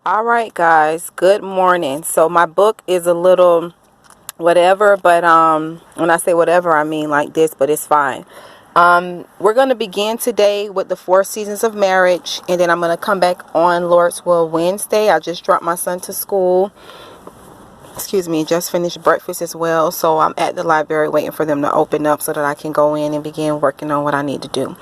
All right, guys. Good morning. So my book is a little whatever, but when I say whatever, I mean like this, but it's fine. We're going to begin today with the 4 seasons of marriage, and then I'm going to come back on Lord's Will Wednesday. I just dropped my son to school. Excuse me, just finished breakfast as well. So I'm at the library waiting for them to open up so that I can go in and begin working on what I need to do.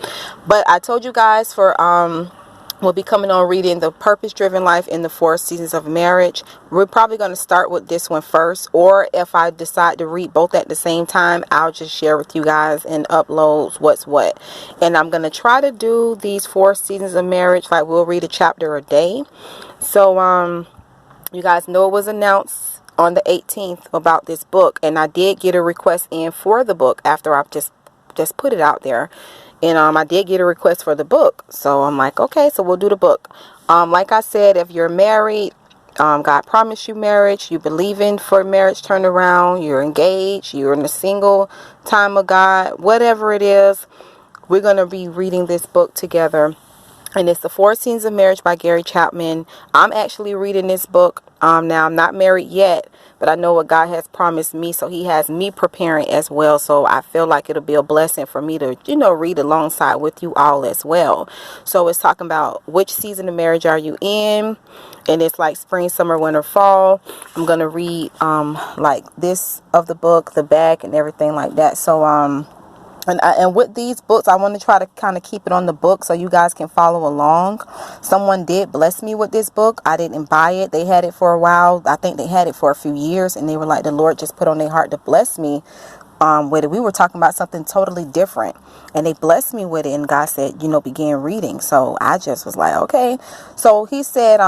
But I told you guys we'll be coming on reading The Purpose-Driven Life in the 4 Seasons of Marriage. We're probably going to start with this one first, or if I decide to read both at the same time, I'll just share with you guys and upload what's what. And I'm going to try to do these 4 seasons of marriage, like we'll read a chapter a day. So you guys know it was announced on the 18th about this book, and I did get a request in for the book after I've just put it out there. And I did get a request for the book. So I'm like, okay, so we'll do the book. Like I said, if you're married, God promised you marriage, you believing for marriage turnaround, you're engaged, you're in the single time of God, whatever it is, we're going to be reading this book together. And it's The 4 Seasons of Marriage by Gary Chapman. I'm actually reading this book. Now, I'm not married yet, but I know what God has promised me. So he has me preparing as well. So I feel like it'll be a blessing for me to, read alongside with you all as well. So it's talking about which season of marriage are you in? And it's like spring, summer, winter, fall. I'm going to read like this of the book, the back and everything like that. So, and with these books, I want to try to kind of keep it on the book so you guys can follow along. Someone did bless me with this book. I didn't buy it. They had it for a while. I think they had it for a few years, and they were like, the Lord just put on their heart to bless me with it. We were talking about something totally different, and they blessed me with it, and God said, begin reading. So I just was like, okay. So he said,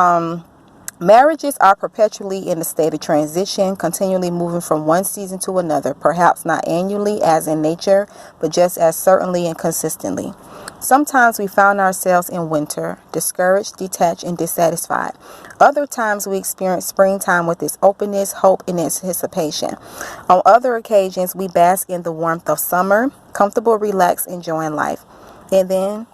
marriages are perpetually in a state of transition, continually moving from one season to another, perhaps not annually as in nature, but just as certainly and consistently. Sometimes we found ourselves in winter, discouraged, detached, and dissatisfied. Other times we experience springtime with its openness, hope, and anticipation. On other occasions, we bask in the warmth of summer, comfortable, relaxed, enjoying life. And then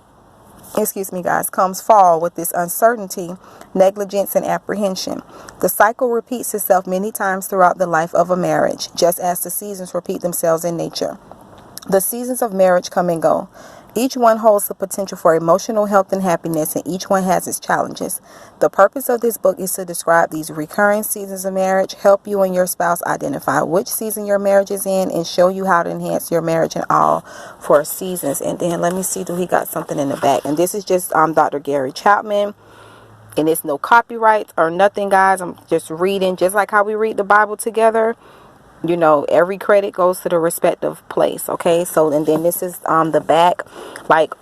guys, comes fall with this uncertainty, negligence, and apprehension. The cycle repeats itself many times throughout the life of a marriage, just as the seasons repeat themselves in nature. The seasons of marriage come and go. Each one holds the potential for emotional health and happiness, and each one has its challenges. The purpose of this book is to describe these recurring seasons of marriage, help you and your spouse identify which season your marriage is in, and show you how to enhance your marriage in all 4 seasons. And then let me see, do he got something in the back? And this is just Dr. Gary Chapman. And it's no copyrights or nothing, guys. I'm just reading, just like how we read the Bible together. Every credit goes to the respective place. Okay, so and then this is the back, like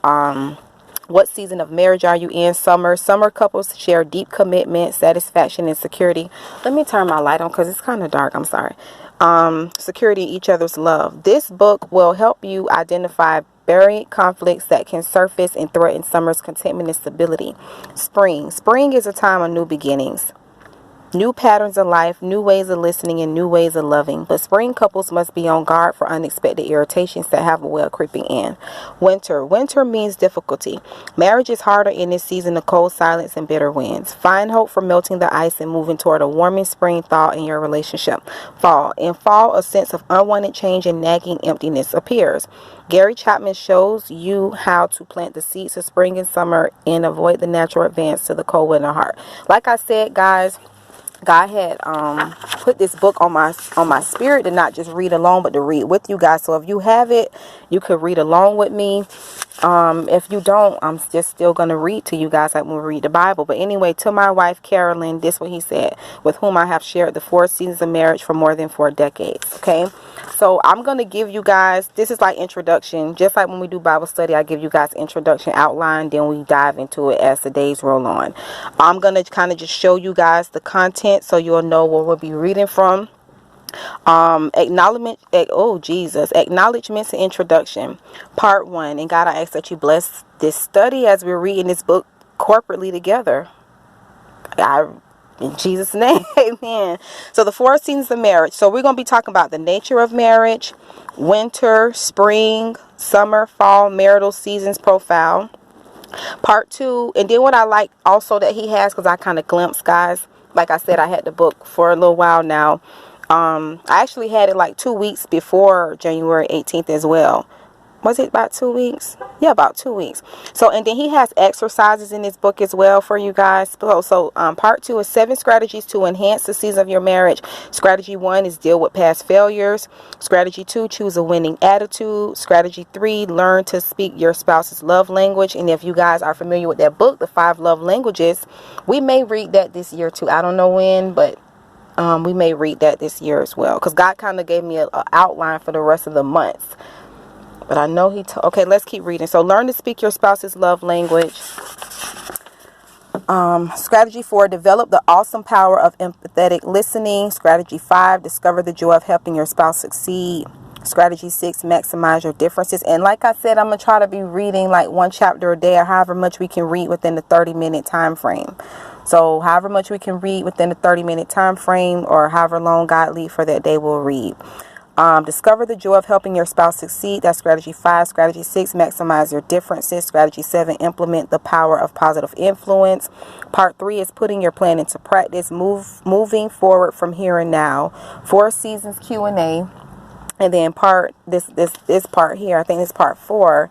what season of marriage are you in? Summer couples share deep commitment, satisfaction, and security. Let me turn my light on because it's kind of dark. I'm sorry. Security in each other's love. This book will help you identify buried conflicts that can surface and threaten summer's contentment and stability. Spring is a time of new beginnings. New patterns of life, new ways of listening, and new ways of loving. But spring couples must be on guard for unexpected irritations that have a way of creeping in. Winter means difficulty. Marriage is harder in this season of cold silence and bitter winds. Find hope for melting the ice and moving toward a warming spring thaw in your relationship. In fall, a sense of unwanted change and nagging emptiness appears. Gary Chapman shows you how to plant the seeds of spring and summer and avoid the natural advance to the cold winter heart. Like I said, guys, God had put this book on my spirit to not just read along, but to read with you guys. So if you have it, you could read along with me. If you don't, I'm just still going to read to you guys like when we read the Bible. But anyway, to my wife, Carolyn, this is what he said, with whom I have shared the 4 seasons of marriage for more than 4 decades. Okay. So I'm going to give you guys, this is like introduction, just like when we do Bible study, I give you guys introduction outline, then we dive into it as the days roll on. I'm going to kind of just show you guys the content so you'll know what we'll be reading from. Acknowledgments and introduction, part 1. And God, I ask that you bless this study as we're reading this book corporately together. In Jesus' name, amen. So the 4 seasons of marriage. So we're going to be talking about the nature of marriage, winter, spring, summer, fall, marital seasons profile, Part 2, and then what I like also that he has, because I kind of glimpsed, guys, like I said, I had the book for a little while now. I actually had it like 2 weeks before January 18th as well. Was it about 2 weeks? Yeah, about 2 weeks. So, and then he has exercises in this book as well for you guys. So part 2 is 7 strategies to enhance the season of your marriage. Strategy 1 is deal with past failures. Strategy 2, choose a winning attitude. Strategy 3, learn to speak your spouse's love language. And if you guys are familiar with that book, The 5 Love Languages, we may read that this year too. I don't know when, but we may read that this year as well, because God kind of gave me an outline for the rest of the months. But I know okay, let's keep reading. So learn to speak your spouse's love language. Strategy 4, develop the awesome power of empathetic listening. Strategy 5, discover the joy of helping your spouse succeed. Strategy 6, maximize your differences. And like I said, I'm going to try to be reading like 1 chapter a day, or however much we can read within the 30-minute time frame. So however much we can read within the 30-minute time frame, or however long God leads for that day, we'll read. Discover the joy of helping your spouse succeed. That's strategy 5. Strategy 6, maximize your differences. Strategy 7, implement the power of positive influence. Part 3 is putting your plan into practice, moving forward from here and now. 4 seasons Q&A. And then this part here, I think this part 4.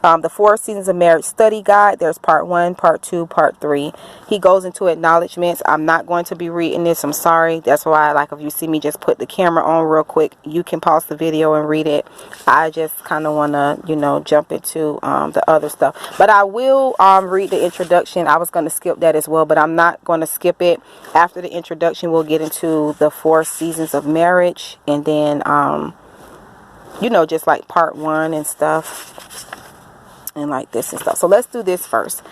The 4 Seasons of Marriage Study Guide. There's part 1, part 2, part 3. He goes into acknowledgments. I'm not going to be reading this. I'm sorry. That's why, like, if you see me just put the camera on real quick, you can pause the video and read it. I just kind of want to, jump into the other stuff. But I will read the introduction. I was going to skip that as well, but I'm not going to skip it. After the introduction, we'll get into the 4 Seasons of Marriage, and then, just like part 1 and stuff. And like this and stuff. So let's do this first.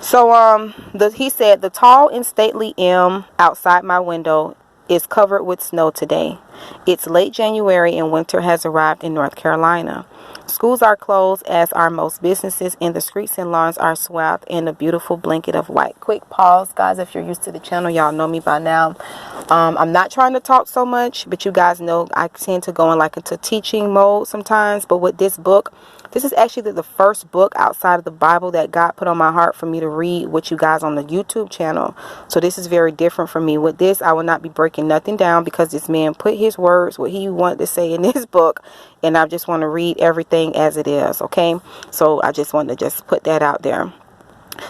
So he said, the tall and stately elm outside my window is covered with snow today. It's late January and winter has arrived in North Carolina. Schools are closed, as are most businesses, and the streets and lawns are swathed in a beautiful blanket of white. Quick pause, guys. If you're used to the channel, y'all know me by now. I'm not trying to talk so much, but you guys know I tend to go into teaching mode sometimes. But with this book, this is actually the first book outside of the Bible that God put on my heart for me to read with you guys on the YouTube channel. So this is very different for me. With this, I will not be breaking nothing down, because this man put his words, what he wanted to say in this book, and I just want to read everything as it is. Okay, so I just want to put that out there.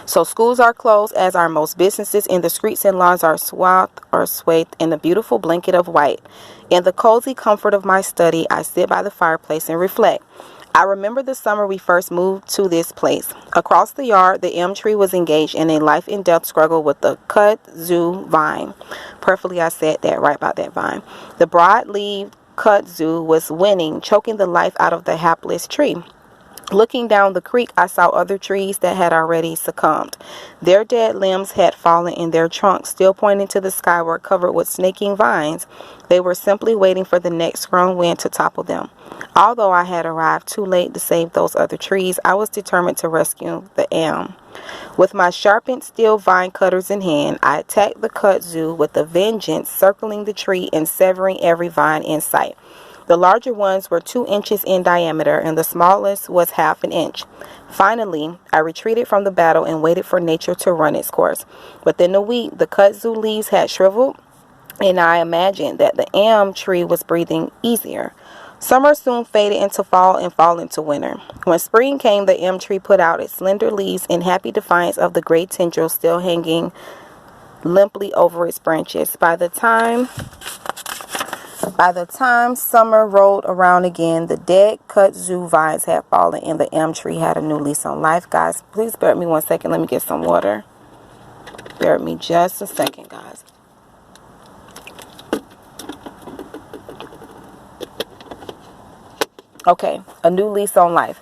So schools are closed, as are most businesses, and the streets and lawns are swathed in a beautiful blanket of white. In the cozy comfort of my study, I sit by the fireplace and reflect. I remember the summer we first moved to this place. Across the yard, the elm tree was engaged in a life and death struggle with the kudzu vine. Perfectly, I said that right about that vine. The broad-leaved kudzu was winning, choking the life out of the hapless tree. Looking down the creek, I saw other trees that had already succumbed. Their dead limbs had fallen, and their trunks, still pointing to the sky, were covered with snaking vines. They were simply waiting for the next strong wind to topple them. Although I had arrived too late to save those other trees, I was determined to rescue the elm. With my sharpened steel vine cutters in hand, I attacked the kudzu with a vengeance, circling the tree and severing every vine in sight. The larger ones were 2 inches in diameter, and the smallest was half an inch. Finally, I retreated from the battle and waited for nature to run its course. Within a week, the kudzu leaves had shriveled, and I imagined that the elm tree was breathing easier. Summer soon faded into fall and fall into winter. When spring came, the elm tree put out its slender leaves in happy defiance of the gray tendrils still hanging limply over its branches. By the time summer rolled around again, the dead kudzu vines had fallen, and the elm tree had a new lease on life. Guys, please bear with me 1 second. Let me get some water. Bear with me just a second, guys. Okay, a new lease on life.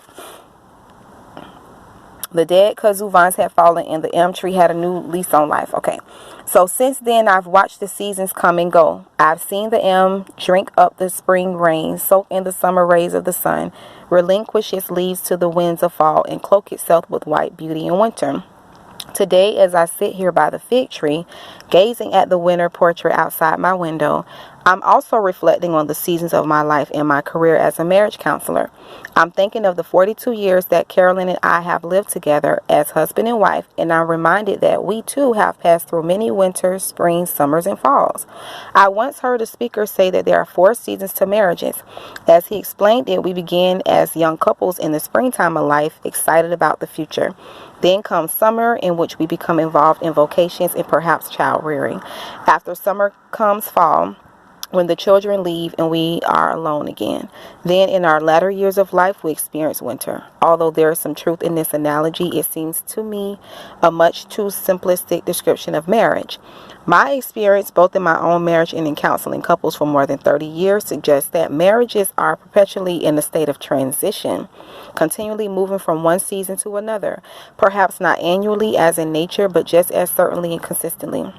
The dead kudzu vines had fallen, and the elm tree had a new lease on life. Okay, so since then, I've watched the seasons come and go. I've seen the elm drink up the spring rain, soak in the summer rays of the sun, relinquish its leaves to the winds of fall, and cloak itself with white beauty in winter. Today, as I sit here by the fig tree, gazing at the winter portrait outside my window, I'm also reflecting on the seasons of my life and my career as a marriage counselor. I'm thinking of the 42 years that Carolyn and I have lived together as husband and wife, and I'm reminded that we too have passed through many winters, springs, summers, and falls. I once heard a speaker say that there are 4 seasons to marriages. As he explained it, we begin as young couples in the springtime of life, excited about the future. Then comes summer, in which we become involved in vocations and perhaps child rearing. After summer comes fall, when the children leave and we are alone again. Then in our latter years of life, we experience winter. Although there is some truth in this analogy, it seems to me a much too simplistic description of marriage. My experience, both in my own marriage and in counseling couples for more than 30 years, suggests that marriages are perpetually in a state of transition, continually moving from one season to another, perhaps not annually as in nature, but just as certainly and consistently.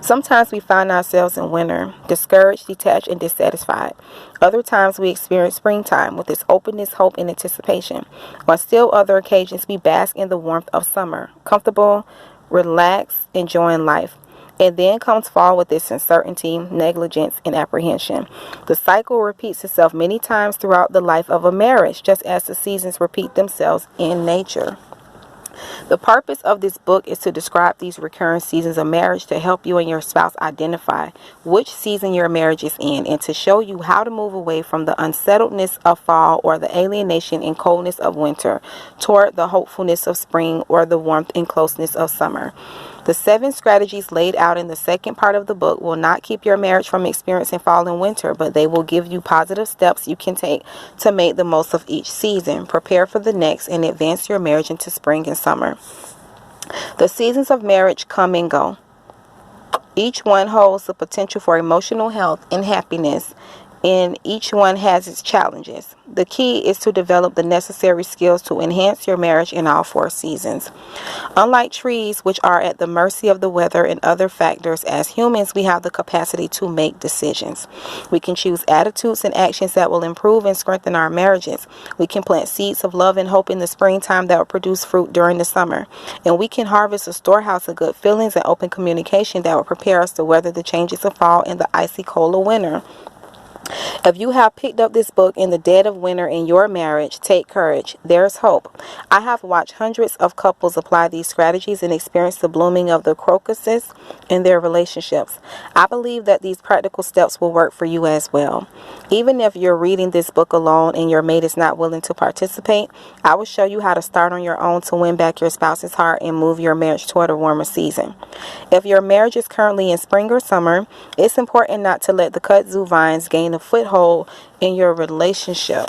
Sometimes we find ourselves in winter, discouraged, detached, and dissatisfied. Other times we experience springtime with its openness, hope, and anticipation. On still other occasions, we bask in the warmth of summer, comfortable, relaxed, enjoying life. And then comes fall with its uncertainty, negligence, and apprehension. The cycle repeats itself many times throughout the life of a marriage, just as the seasons repeat themselves in nature. The purpose of this book is to describe these recurring seasons of marriage to help you and your spouse identify which season your marriage is in and to show you how to move away from the unsettledness of fall or the alienation and coldness of winter toward the hopefulness of spring or the warmth and closeness of summer. The 7 strategies laid out in the second part of the book will not keep your marriage from experiencing fall and winter, but they will give you positive steps you can take to make the most of each season, prepare for the next, and advance your marriage into spring and summer. The seasons of marriage come and go. Each one holds the potential for emotional health and happiness, and each one has its challenges. The key is to develop the necessary skills to enhance your marriage in all 4 seasons. Unlike trees, which are at the mercy of the weather and other factors, as humans, we have the capacity to make decisions. We can choose attitudes and actions that will improve and strengthen our marriages. We can plant seeds of love and hope in the springtime that will produce fruit during the summer. And we can harvest a storehouse of good feelings and open communication that will prepare us to weather the changes of fall and the icy cold of winter. If you have picked up this book in the dead of winter in your marriage, take courage. There's hope. I have watched hundreds of couples apply these strategies and experience the blooming of the crocuses in their relationships. I believe that these practical steps will work for you as well. Even if you're reading this book alone and your mate is not willing to participate, I will show you how to start on your own to win back your spouse's heart and move your marriage toward a warmer season. If your marriage is currently in spring or summer, it's important not to let the kudzu vines gain a foothold in your relationship.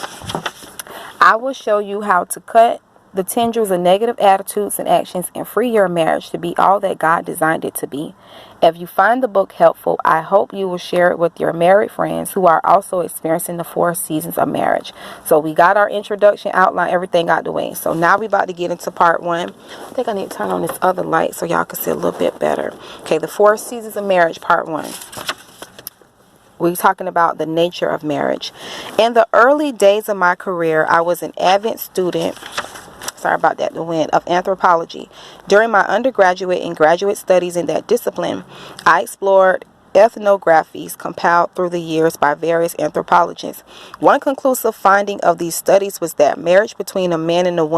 I will show you how to cut the tendrils of negative attitudes and actions and free your marriage to be all that God designed it to be. If you find the book helpful, I hope you will share it with your married friends who are also experiencing the 4 seasons of marriage. So we got our introduction, outline, everything out the way. So now we're about to get into part 1. I think I need to turn on this other light so y'all can see a little bit better. Okay, the 4 seasons of marriage, part 1. We're talking about the nature of marriage. In the early days of my career, I was an avid student, of anthropology. During my undergraduate and graduate studies in that discipline, I explored ethnographies compiled through the years by various anthropologists. One conclusive finding of these studies was that marriage between a man and a woman